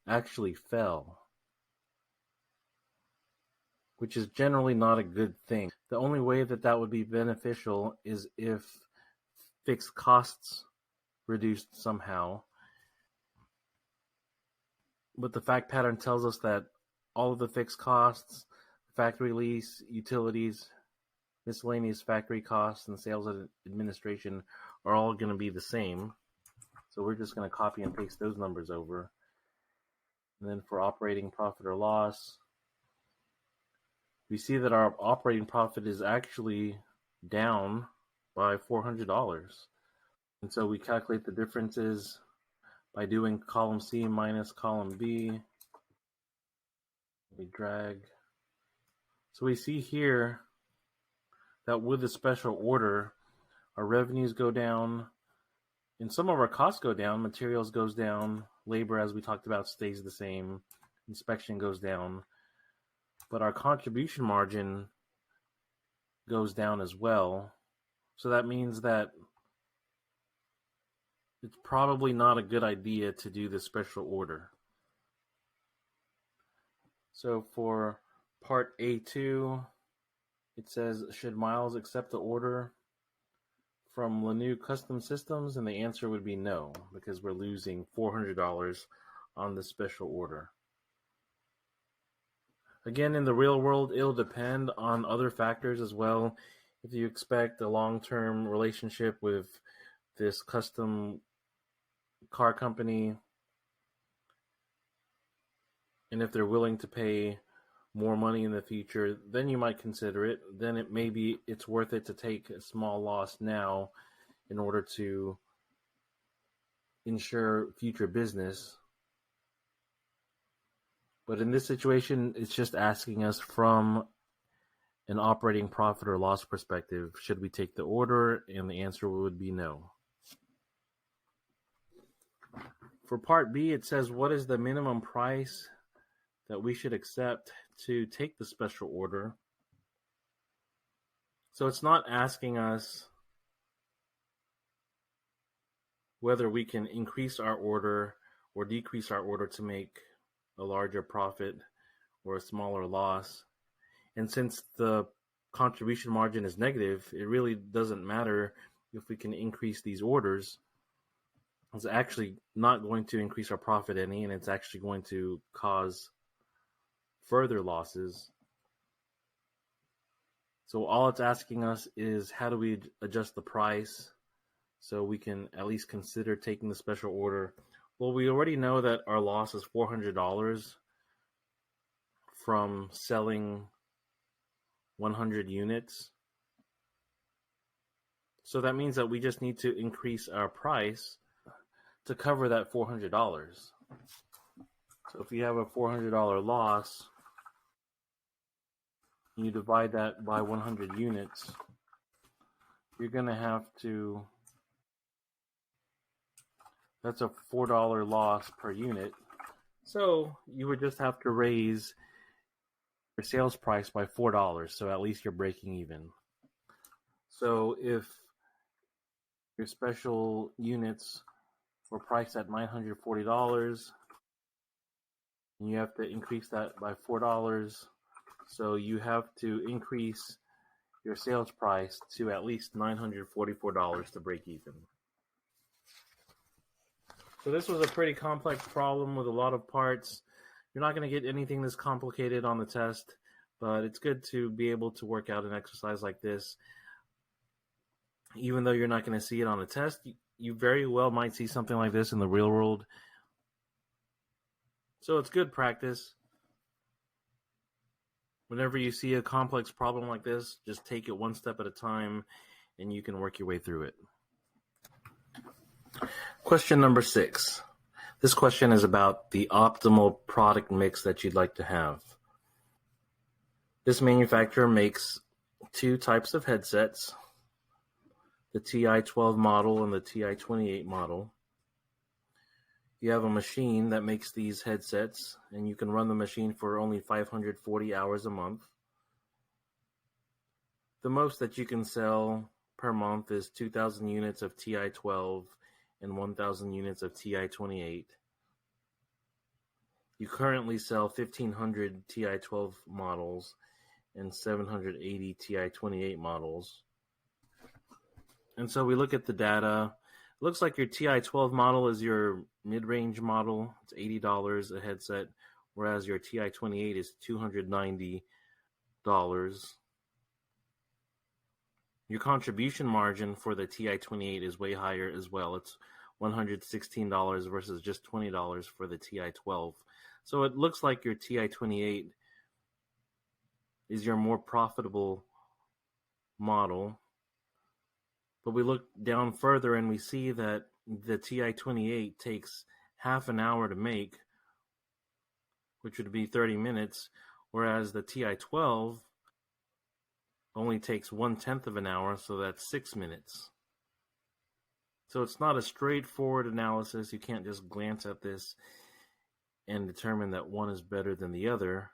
actually fell, which is generally not a good thing. The only way that would be beneficial is if fixed costs reduced somehow. But the fact pattern tells us that all of the fixed costs, factory lease, utilities, miscellaneous factory costs, and sales administration are all going to be the same. So we're just going to copy and paste those numbers over. And then for operating profit or loss, we see that our operating profit is actually down by $400. And so we calculate the differences by doing column C minus column B. We drag. So we see here that with the special order, our revenues go down, and some of our costs go down. Materials goes down, labor, as we talked about, stays the same, inspection goes down, but our contribution margin goes down as well. So that means that it's probably not a good idea to do the special order. So for part A2, it says, should Miles accept the order from Lanew Custom Systems? And the answer would be no, because we're losing $400 on the special order. Again, in the real world, it'll depend on other factors as well. If you expect a long-term relationship with this custom car company, and if they're willing to pay more money in the future, then you might consider it. Then it's worth it to take a small loss now in order to ensure future business. But in this situation, it's just asking us from an operating profit or loss perspective, should we take the order? And the answer would be no. For part B, it says, what is the minimum price that we should accept to take the special order? So it's not asking us whether we can increase our order or decrease our order to make a larger profit or a smaller loss. And since the contribution margin is negative, it really doesn't matter if we can increase these orders. It's actually not going to increase our profit any, and it's actually going to cause further losses. So all it's asking us is, how do we adjust the price so we can at least consider taking the special order? Well, we already know that our loss is $400 from selling 100 units. So that means that we just need to increase our price to cover that $400. So if you have a $400 loss, and you divide that by 100 units, you're going to have to, that's a $4 loss per unit. So you would just have to raise your sales price by $4, so at least you're breaking even. So if your special units were priced at $940, and you have to increase that by $4, so you have to increase your sales price to at least $944 to break even. So this was a pretty complex problem with a lot of parts. You're not going to get anything this complicated on the test, But it's good to be able to work out an exercise like this. Even though you're not going to see it on a test, you very well might see something like this in the real world. So it's good practice. Whenever you see a complex problem like this, just take it one step at a time and you can work your way through it. Question number 6. This question is about the optimal product mix that you'd like to have. This manufacturer makes 2 types of headsets, the TI-12 model and the TI-28 model. You have a machine that makes these headsets, and you can run the machine for only 540 hours a month. The most that you can sell per month is 2,000 units of TI-12 and 1,000 units of TI-28. You currently sell 1,500 TI-12 models and 780 TI-28 models. And so we look at the data. It looks like your TI-12 model is your mid-range model. It's $80 a headset, whereas your TI-28 is $290. Your contribution margin for the TI-28 is way higher as well. It's $116 versus just $20 for the TI-12. So it looks like your TI-28 is your more profitable model. But we look down further and we see that the TI-28 takes half an hour to make, which would be 30 minutes, whereas the TI-12 only takes 1/10 of an hour, so that's 6 minutes. So it's not a straightforward analysis. You can't just glance at this and determine that one is better than the other.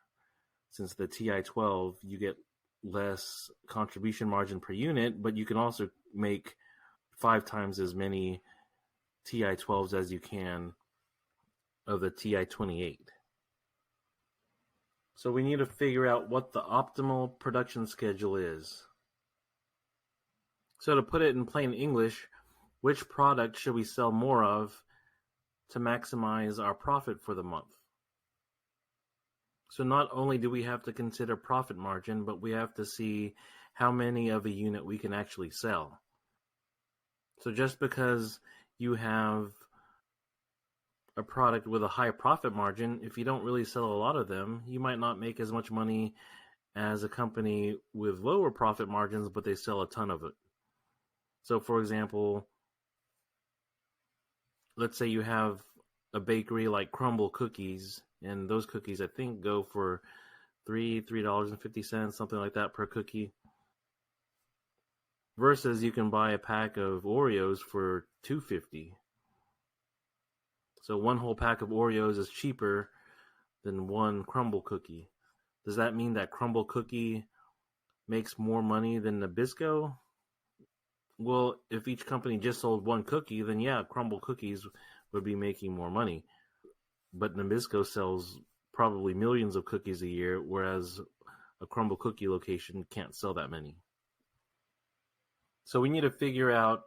Since the TI-12, you get less contribution margin per unit, but you can also make 5 times as many TI-12s as you can of the TI-28. So we need to figure out what the optimal production schedule is. So to put it in plain English, which product should we sell more of to maximize our profit for the month? So not only do we have to consider profit margin, but we have to see how many of a unit we can actually sell. So just because you have a product with a high profit margin, if you don't really sell a lot of them, you might not make as much money as a company with lower profit margins, but they sell a ton of it. So for example, let's say you have a bakery like Crumble Cookies, and those cookies I think go for $3.50, something like that per cookie. Versus you can buy a pack of Oreos for $2.50. So one whole pack of Oreos is cheaper than one Crumble cookie. Does that mean that Crumble cookie makes more money than Nabisco? Well, if each company just sold one cookie, then yeah, Crumble cookies would be making more money. But Nabisco sells probably millions of cookies a year, whereas a Crumble cookie location can't sell that many. So we need to figure out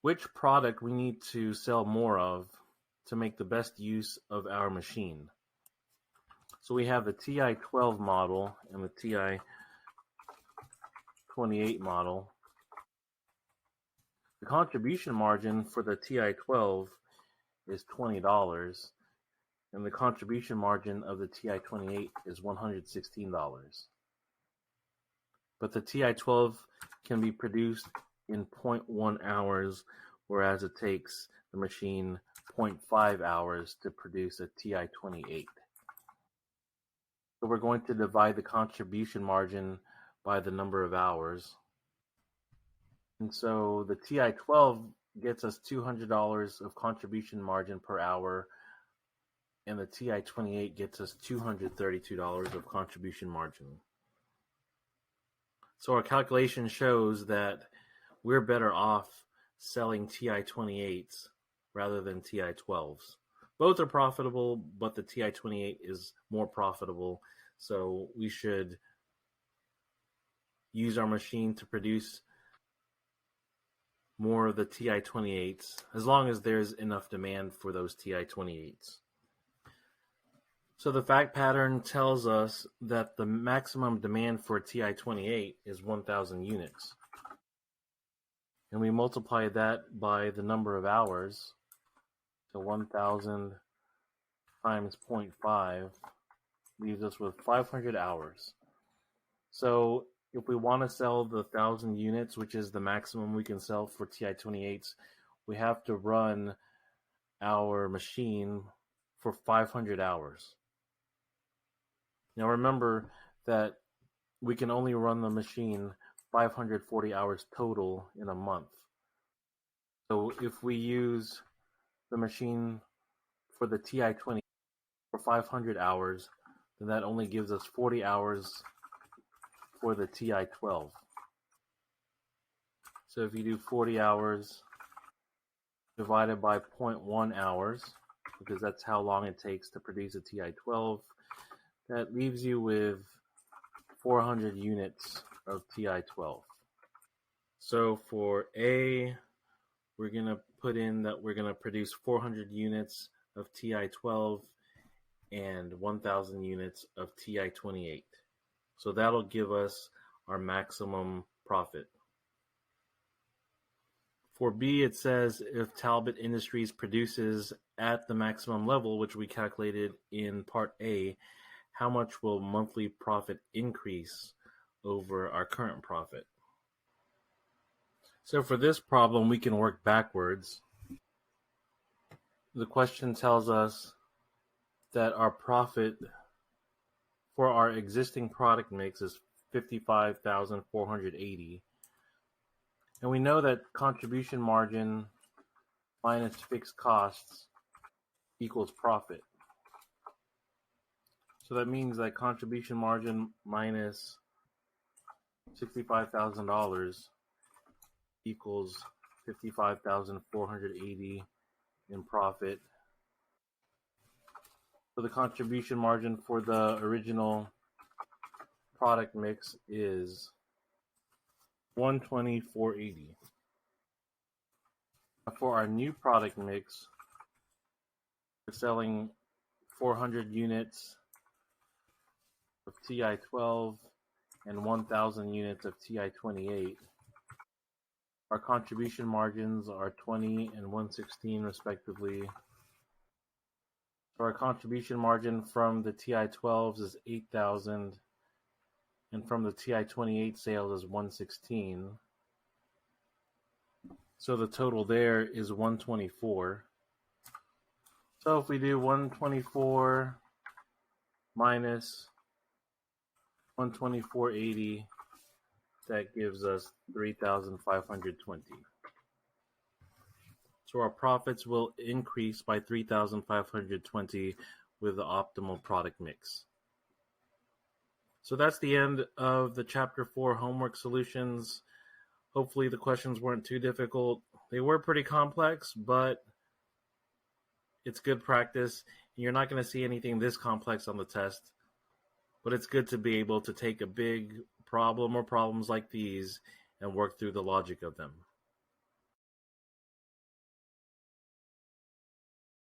which product we need to sell more of to make the best use of our machine. So we have the TI-12 model and the TI-28 model. The contribution margin for the TI-12 is $20, and the contribution margin of the TI-28 is $116. But the TI-12 can be produced in 0.1 hours, whereas it takes the machine 0.5 hours to produce a TI-28. So we're going to divide the contribution margin by the number of hours. And so the TI-12 gets us $200 of contribution margin per hour, and the TI-28 gets us $232 of contribution margin. So our calculation shows that we're better off selling TI-28s rather than TI-12s. Both are profitable, but the TI-28 is more profitable, so we should use our machine to produce more of the TI-28s, as long as there's enough demand for those TI-28s. So the fact pattern tells us that the maximum demand for TI-28 is 1,000 units. And we multiply that by the number of hours. So 1,000 times 0.5 leaves us with 500 hours. So if we want to sell the 1,000 units, which is the maximum we can sell for TI-28s, we have to run our machine for 500 hours. Now remember that we can only run the machine 540 hours total in a month. So if we use the machine for the TI-20 for 500 hours, then that only gives us 40 hours for the TI-12. So if you do 40 hours divided by 0.1 hours, because that's how long it takes to produce a TI-12, that leaves you with 400 units of TI-12. So for A, we're going to put in that we're going to produce 400 units of TI-12 and 1,000 units of TI-28. So that'll give us our maximum profit. For B, it says if Talbot Industries produces at the maximum level, which we calculated in Part A, how much will monthly profit increase over our current profit? So for this problem, we can work backwards. The question tells us that our profit for our existing product mix is 55,480. And we know that contribution margin minus fixed costs equals profit. So that means that contribution margin minus $65,000 equals 55,480 in profit. So the contribution margin for the original product mix is $120,480. For our new product mix, we're selling 400 units of TI-12 and 1,000 units of TI-28. Our contribution margins are 20 and 116 respectively. So our contribution margin from the TI-12s is 8,000, and from the TI-28 sales is 116. So the total there is 124. So if we do 124 minus 124.80, that gives us 3,520. So our profits will increase by 3,520 with the optimal product mix. So that's the end of the Chapter 4 homework solutions. Hopefully the questions weren't too difficult. They were pretty complex, but it's good practice. You're not going to see anything this complex on the test, but it's good to be able to take a big problem or problems like these and work through the logic of them.